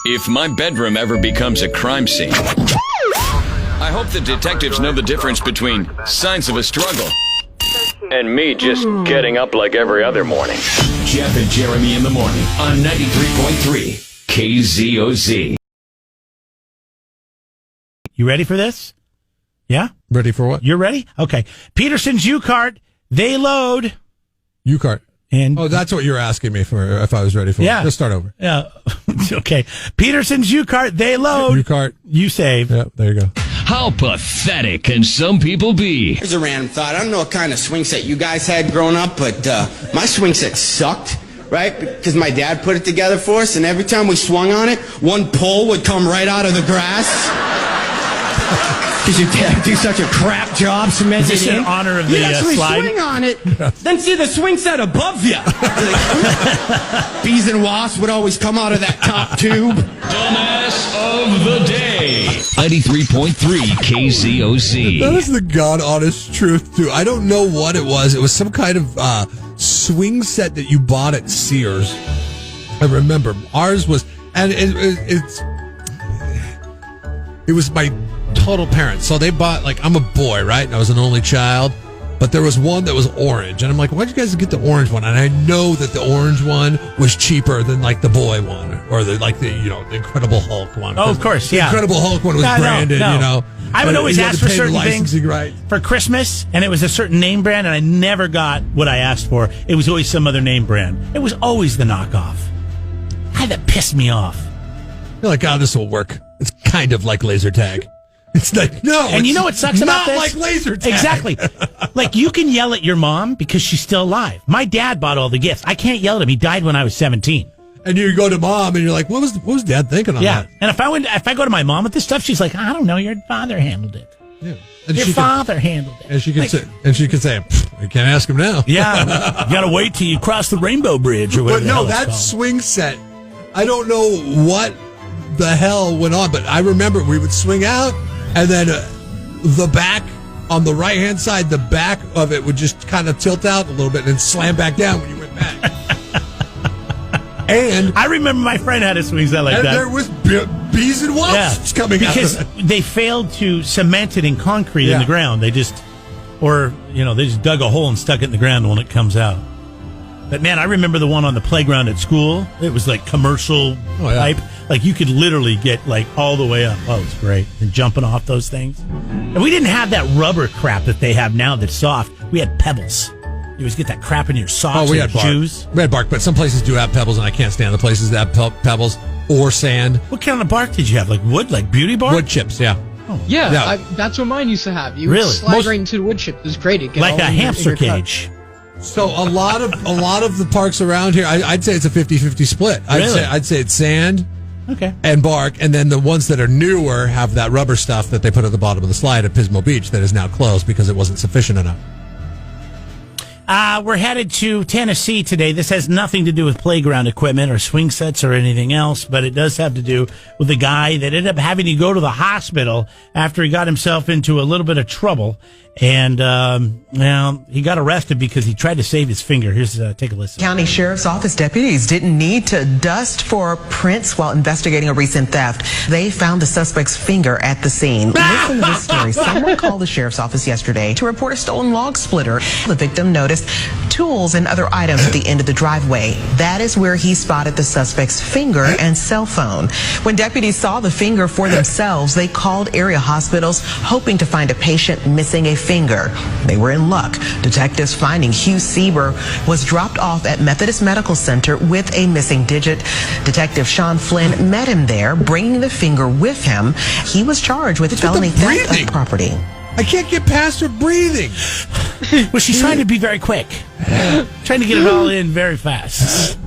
If my bedroom ever becomes a crime scene, I hope the detectives know the difference between signs of a struggle and me just getting up like every other morning. Jeff and Jeremy in the morning on 93.3 KZOZ. You ready for this? Yeah? Ready for what? You're ready? Okay. Peterson's U-Cart, they load. U-Cart. And oh, that's what you're asking me for, if I was ready for. Yeah. Let's start over. Yeah. Okay. Peterson's U-Cart, they load. U-Cart. You save. Yeah, there you go. How pathetic can some people be? Here's a random thought. I don't know what kind of swing set you guys had growing up, but my swing set sucked, right? Because my dad put it together for us, and every time we swung on it, one pole would come right out of the grass. Because your dad do such a crap job cementing Is this in honor of the you actually slide? swing on it, then see the swing set above you. Bees and wasps would always come out of that top tube. Dumbass of the day. 93.3 KZOZ. That is the God-honest truth, too. I don't know what it was. It was some kind of swing set that you bought at Sears. I remember. Ours was... And it was my total parents. So they bought, like, I'm a boy, right? And I was an only child. But there was one that was orange. And I'm like, why'd you guys get the orange one? And I know that the orange one was cheaper than, like, the boy one. Or, the Incredible Hulk one. Oh, of course, The yeah. Incredible Hulk one was branded, no. you know. I would always ask for certain things right. for Christmas, and it was a certain name brand, and I never got what I asked for. It was always some other name brand. It was always the knockoff. That pissed me off. You're like, this will work. It's kind of like laser tag. It's like, no. And you know what sucks about this? Not like laser tag. Exactly. Like, you can yell at your mom because she's still alive. My dad bought all the gifts. I can't yell at him. He died when I was 17. And you go to mom and you're like, what was dad thinking on that? And if I go to my mom with this stuff, she's like, I don't know, your father handled it. Yeah. And your father handled it. And she can say, you can't ask him now. Yeah. You got to wait till you cross the Rainbow Bridge or whatever. But no, that swing set, I don't know what the hell went on, but I remember we would swing out and then the back on the right-hand side, the back of it would just kind of tilt out a little bit and then slam back down when you went back. And I remember my friend had a swing set like that. And there was bees and wasps coming out of it. Because they failed to cement it in concrete in the ground. They just dug a hole and stuck it in the ground when it comes out. But man, I remember the one on the playground at school. It was like commercial type. Like you could literally get like all the way up. Oh, it's great. And jumping off those things. And we didn't have that rubber crap that they have now that's soft. We had pebbles. You always get that crap in your socks we and had shoes. We had bark, but some places do have pebbles, and I can't stand the places that have pebbles or sand. What kind of bark did you have? Like wood? Like beauty bark? Wood chips, yeah. Oh. Yeah, that's what mine used to have. You would slide right into the wood chip. It was great. Like a hamster cage. So a lot of the parks around here, I'd say it's a 50-50 split. I'd say it's sand and bark, and then the ones that are newer have that rubber stuff that they put at the bottom of the slide at Pismo Beach that is now closed because it wasn't sufficient enough. We're headed to Tennessee today. This has nothing to do with playground equipment or swing sets or anything else, but it does have to do with the guy that ended up having to go to the hospital after he got himself into a little bit of trouble. And, he got arrested because he tried to save his finger. Here's, take a listen. County Sheriff's Office deputies didn't need to dust for prints while investigating a recent theft. They found the suspect's finger at the scene. Listen to this story. Someone called the Sheriff's Office yesterday to report a stolen log splitter. The victim noticed tools and other items at the end of the driveway. That is where he spotted the suspect's finger and cell phone. When deputies saw the finger for themselves, they called area hospitals hoping to find a patient missing a finger. They were in luck. Detectives finding Hugh Sieber was dropped off at Methodist Medical Center with a missing digit. Detective Sean Flynn met him there, bringing the finger with him. He was charged with felony theft of property. I can't get past her breathing. Well, she's trying to be very quick. Trying to get it all in very fast.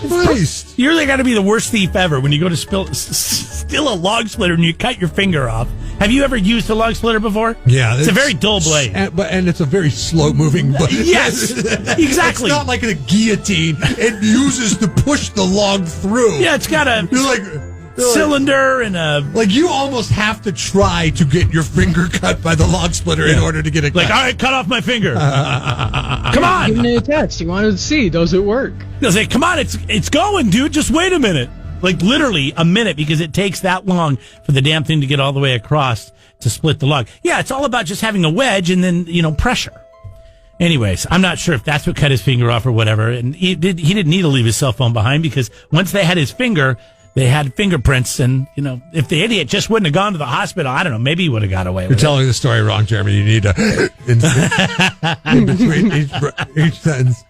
Christ. You're got to be the worst thief ever when you go to steal a log splitter and you cut your finger off. Have you ever used a log splitter before? Yeah. It's a very dull blade. And it's a very slow-moving blade. Yes, exactly. It's not like a guillotine. It uses to push the log through. Yeah, it's got a cylinder and a... Like, you almost have to try to get your finger cut by the log splitter in order to get it cut. Like, all right, cut off my finger. Come on. Give me a text. You wanted to see, does it work? They'll say, come on, it's going, dude. Just wait a minute. Like literally a minute, because it takes that long for the damn thing to get all the way across to split the log. Yeah, it's all about just having a wedge and then, pressure. Anyways, I'm not sure if that's what cut his finger off or whatever. And he didn't need to leave his cell phone behind, because once they had his finger, they had fingerprints. And, if the idiot just wouldn't have gone to the hospital, I don't know, maybe he would have got away with it. You're telling the story wrong, Jeremy. You need to in between each sentence.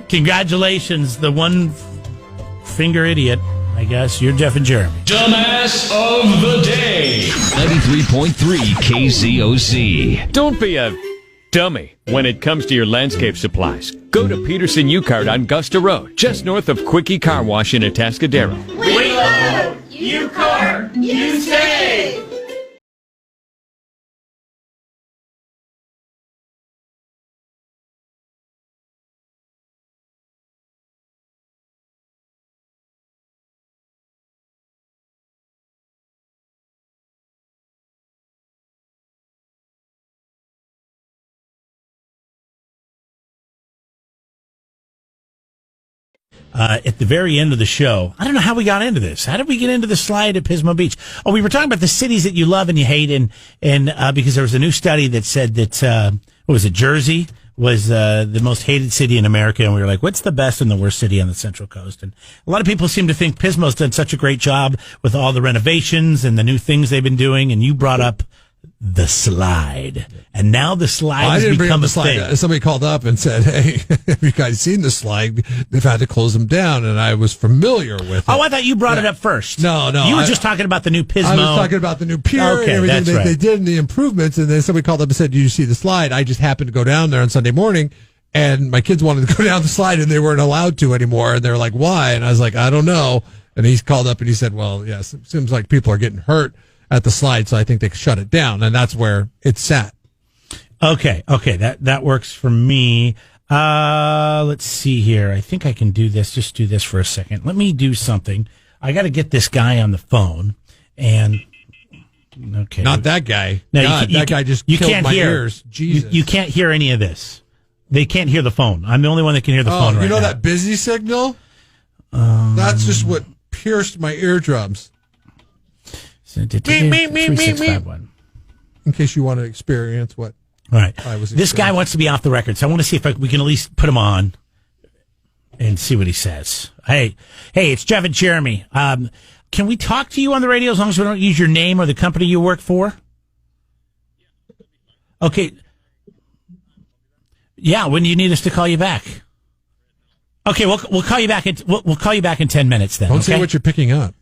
Congratulations, the one finger idiot. I guess you're Jeff and Jeremy. Dumbass of the day. 93.3 KZOZ. Don't be a dummy when it comes to your landscape supplies. Go to Peterson U-Cart on Gusta Road, just north of Quickie Car Wash in Atascadero. We load, you cart, you save. At the very end of the show, I don't know how we got into this. How did we get into the slide at Pismo Beach? Oh, we were talking about the cities that you love and you hate, and because there was a new study that said that what was it? Jersey was the most hated city in America, and we were like, what's the best and the worst city on the Central Coast? And a lot of people seem to think Pismo's done such a great job with all the renovations and the new things they've been doing, and you brought up the slide, and now the slide has become a thing. Somebody called up and said, "Hey, have you guys seen the slide? They've had to close them down." And I was familiar with it. Oh, I thought you brought it up first. No, you were just talking about the new Pismo. I was talking about the new pier and everything they did and the improvements. And then somebody called up and said, "Did you see the slide?" I just happened to go down there on Sunday morning, and my kids wanted to go down the slide, and they weren't allowed to anymore. And they're like, "Why?" And I was like, "I don't know." And he called up and he said, "Well, yes, it seems like people are getting hurt at the slide, so I think they shut it down," and that's where it's sat. Okay, that works for me. Let's see here. I think I can do this. Just do this for a second. Let me do something. I got to get this guy on the phone, and okay, not that guy. No, that guy just killed my ears. Jesus, you can't hear any of this. They can't hear the phone. I'm the only one that can hear the phone right now. That busy signal? That's just what pierced my eardrums. 3651. In case you want to experience what I was. This guy wants to be off the record, so I want to see if we can at least put him on and see what he says. Hey, it's Jeff and Jeremy. Can we talk to you on the radio as long as we don't use your name or the company you work for? Okay. Yeah, when do you need us to call you back? Okay, we'll call you back. We'll call you back in 10 minutes. Then don't say what you're picking up.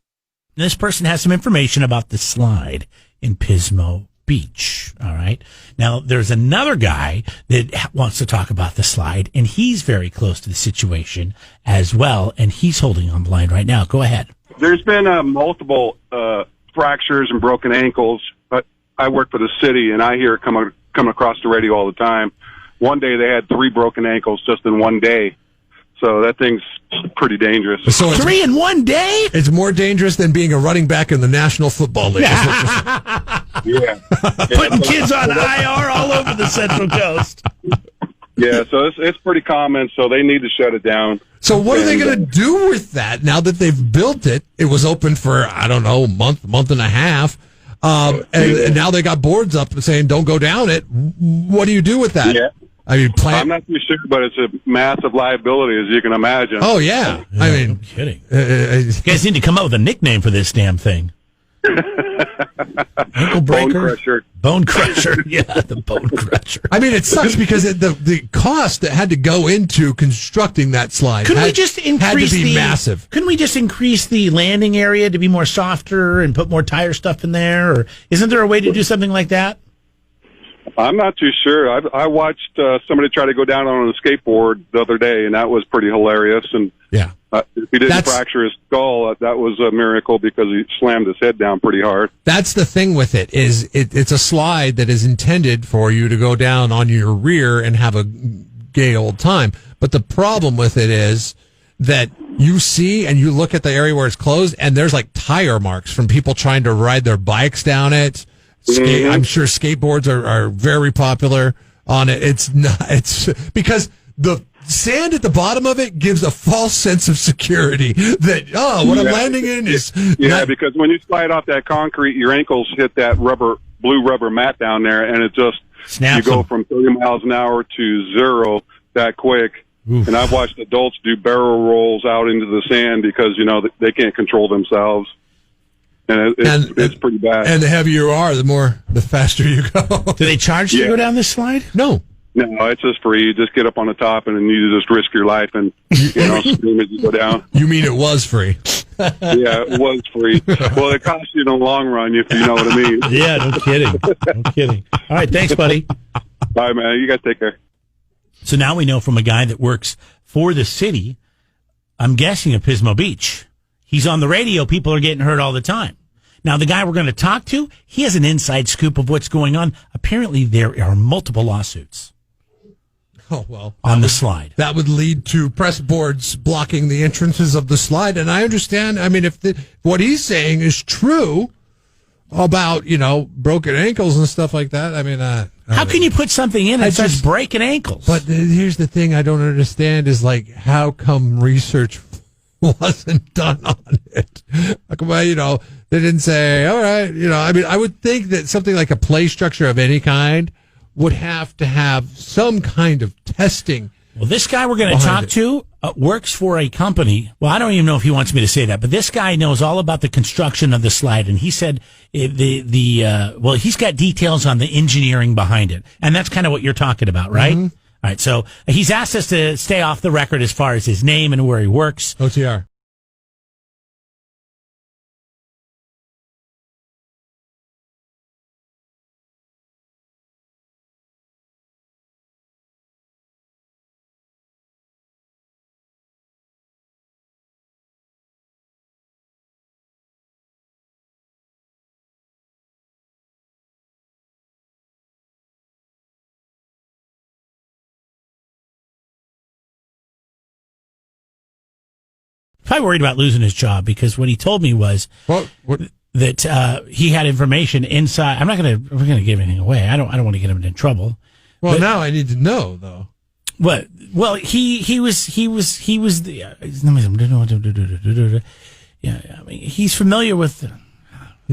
This person has some information about the slide in Pismo Beach. All right. Now, there's another guy that wants to talk about the slide, and he's very close to the situation as well, and he's holding on the line right now. Go ahead. There's been multiple fractures and broken ankles. But I work for the city, and I hear it come across the radio all the time. One day they had 3 broken ankles just in one day. So that thing's pretty dangerous. So 3 in one day? It's more dangerous than being a running back in the National Football League. Yeah. Putting kids on IR all over the Central Coast. Yeah, so it's pretty common, so they need to shut it down. So what are they going to do with that now that they've built it? It was open for, I don't know, a month and a half. And now they got boards up saying don't go down it. What do you do with that? Yeah. I mean, I'm not too sure, but it's a massive liability, as you can imagine. Oh, yeah. I mean, no kidding. You guys need to come up with a nickname for this damn thing. Ankle breaker? Bone crusher. Yeah, the bone crusher. I mean, it sucks because the cost that had to go into constructing that slide had to be massive. Couldn't we just increase the landing area to be more softer and put more tire stuff in there? Or isn't there a way to do something like that? I'm not too sure. I watched somebody try to go down on a skateboard the other day, and that was pretty hilarious. And yeah, if he didn't fracture his skull, that was a miracle because he slammed his head down pretty hard. That's the thing with it is it's a slide that is intended for you to go down on your rear and have a gay old time. But the problem with it is that you see and you look at the area where it's closed, and there's like tire marks from people trying to ride their bikes down it. I'm sure skateboards are very popular on it. It's not. It's because the sand at the bottom of it gives a false sense of security that, what I'm landing in is... because when you slide off that concrete, your ankles hit that blue rubber mat down there, and it just... Snaps you go them. from 30 miles an hour to 0 that quick. Oof. And I've watched adults do barrel rolls out into the sand because, they can't control themselves. And it's pretty bad. And the heavier you are, the faster you go. Do they charge you to go down this slide? No. No, it's just free. You just get up on the top and then you just risk your life and, scream as you go down. You mean it was free? Yeah, it was free. Well, it costs you in the long run, if you know what I mean. Yeah, no kidding. No kidding. All right, thanks, buddy. All right, man. You guys take care. So now we know from a guy that works for the city, I'm guessing of Pismo Beach. He's on the radio. People are getting hurt all the time. Now, the guy we're going to talk to, he has an inside scoop of what's going on. Apparently, there are multiple lawsuits. Oh, well. On the slide. That would lead to press boards blocking the entrances of the slide. And I understand, if what he's saying is true about, broken ankles and stuff like that, how can you put something in that starts breaking ankles? But here's the thing I don't understand is, how come research wasn't done on it? How come, they didn't say, all right, I would think that something like a play structure of any kind would have to have some kind of testing. Well, this guy we're going to talk to works for a company. Well, I don't even know if he wants me to say that, but this guy knows all about the construction of the slide, and he said he's got details on the engineering behind it, and that's kind of what you're talking about, right? Mm-hmm. All right, so he's asked us to stay off the record as far as his name and where he works. OTR. Probably worried about losing his job because what he told me was that he had information inside. We're going to give anything away. I don't want to get him in trouble. Well, now I need to know though. What? Well, he was the. Yeah, he's familiar with.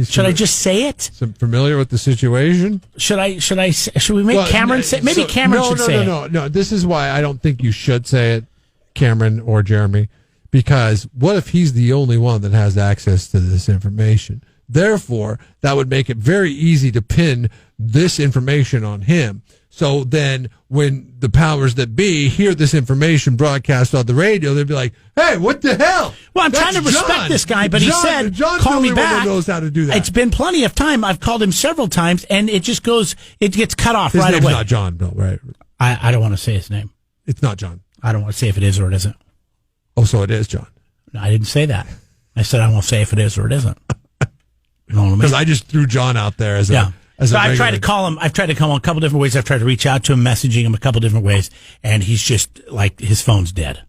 Should I just say it? Familiar with the situation? Should we make Cameron say? Maybe Cameron should say it. No. This is why I don't think you should say it, Cameron or Jeremy. Because what if he's the only one that has access to this information? Therefore, that would make it very easy to pin this information on him. So then when the powers that be hear this information broadcast on the radio, they'd be like, hey, what the hell? Well, I'm trying to respect this guy, but he said, call me back. Knows how to do that. It's been plenty of time. I've called him several times, and it just gets cut off his right name's away. Not John, Bill, right? I don't want to say his name. It's not John. I don't want to say if it is or it isn't. Oh, so it is John. No, I didn't say that. I said I won't say if it is or it isn't. Because I just threw John out there as a I've tried to call him. I've tried to call him a couple different ways. I've tried to reach out to him, messaging him a couple different ways, and he's just his phone's dead.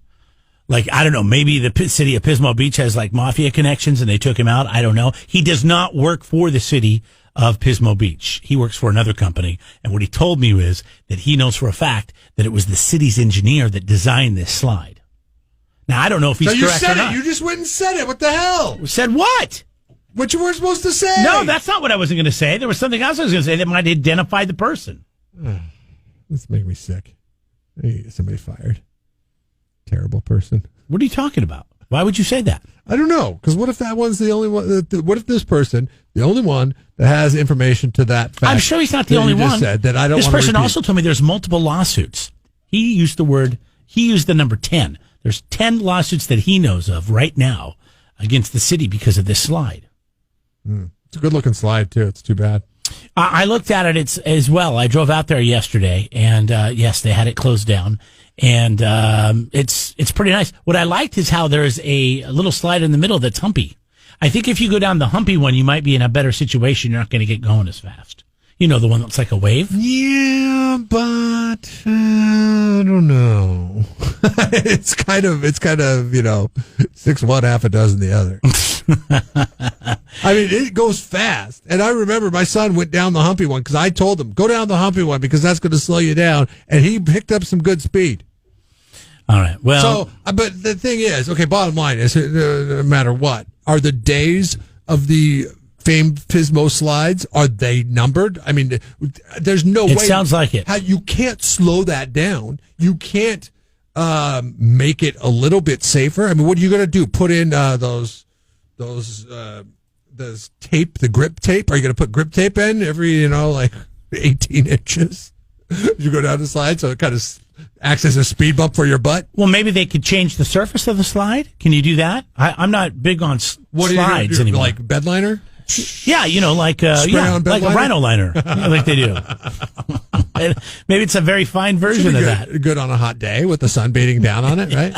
I don't know. Maybe the city of Pismo Beach has mafia connections, and they took him out. I don't know. He does not work for the city of Pismo Beach. He works for another company, and what he told me is that he knows for a fact that it was the city's engineer that designed this slide. Now, I don't know if he's correct or not. You just went and said it. What the hell? Said what? What you were supposed to say. No, that's not what I wasn't going to say. There was something else I was going to say that might identify the person. This makes me sick. I need to get somebody fired. Terrible person. What are you talking about? Why would you say that? I don't know. Because what if that one's the only one? What if this person, the only one that has information to that fact? I'm sure he's not the only one. Said that I don't. This person also told me there's multiple lawsuits. He used the number 10. There's 10 lawsuits that he knows of right now against the city because of this slide. It's a good-looking slide, too. It's too bad. I looked at it as well. I drove out there yesterday, and yes, they had it closed down. And it's pretty nice. What I liked is how there's a little slide in the middle that's humpy. I think if you go down the humpy one, you might be in a better situation. You're not going to get going as fast. You know, the one that's like a wave? Yeah, but I don't know. It's kind of, 6 one, half a dozen the other. I mean, it goes fast. And I remember my son went down the humpy one because I told him, go down the humpy one because that's going to slow you down. And he picked up some good speed. All right. Well, so, but the thing is, okay, bottom line is, no matter what, are the days of the famed Pismo slides, are they numbered? I mean, there's no way. It sounds like it. You can't slow that down. You can't make it a little bit safer. I mean, what are you going to do? Put in those tape, the grip tape? Are you going to put grip tape in every, like 18 inches? You go down the slide, so it kind of acts as a speed bump for your butt. Well, maybe they could change the surface of the slide. Can you do that? I'm not big on slides anymore. Like bed liner? Yeah, like a rhino liner, like they do. Maybe it's a very fine version of that. Good on a hot day with the sun beating down on it, right?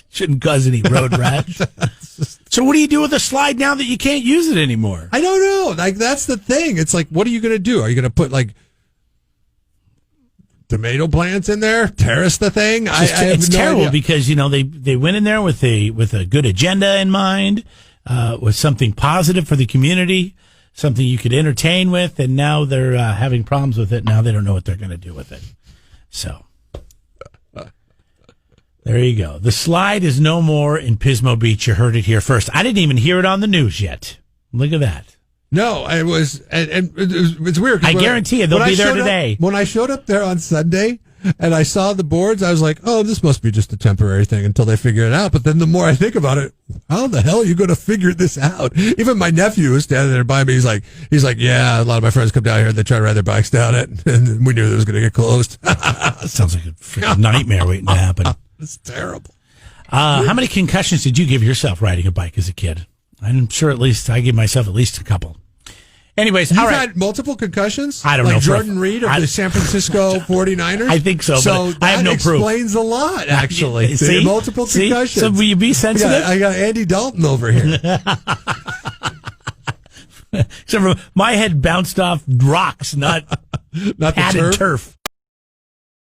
Shouldn't cause any road rash. So what do you do with a slide now that you can't use it anymore? I don't know. Like, that's the thing. It's like, what are you going to do? Are you going to put tomato plants in there, terrace the thing? It's terrible because they went in there with a good agenda in mind, with something positive for the community, something you could entertain with, and now they're having problems with it. Now they don't know what they're going to do with it. So there you go. The slide is no more in Pismo Beach. You heard it here first. I didn't even hear it on the news yet. Look at that. No, it was, and it's weird. I guarantee you they'll be there today. When I showed up there on Sunday and I saw the boards, I was like, oh, this must be just a temporary thing until they figure it out. But then the more I think about it, how the hell are you going to figure this out? Even my nephew was standing there by me. He's like, yeah, a lot of my friends come down here and they try to ride their bikes down it. And we knew it was going to get closed. Sounds like a freaking nightmare waiting to happen. It's terrible. How many concussions did you give yourself riding a bike as a kid? I'm sure I gave myself at least a couple. Anyways, You've all right. had multiple concussions? I don't know. Like Jordan Reed of the San Francisco 49ers? I think so, but I have no proof. That explains a lot, actually. See? Multiple concussions. So will you be sensitive? I got Andy Dalton over here. Except for my head bounced off rocks, not the padded turf.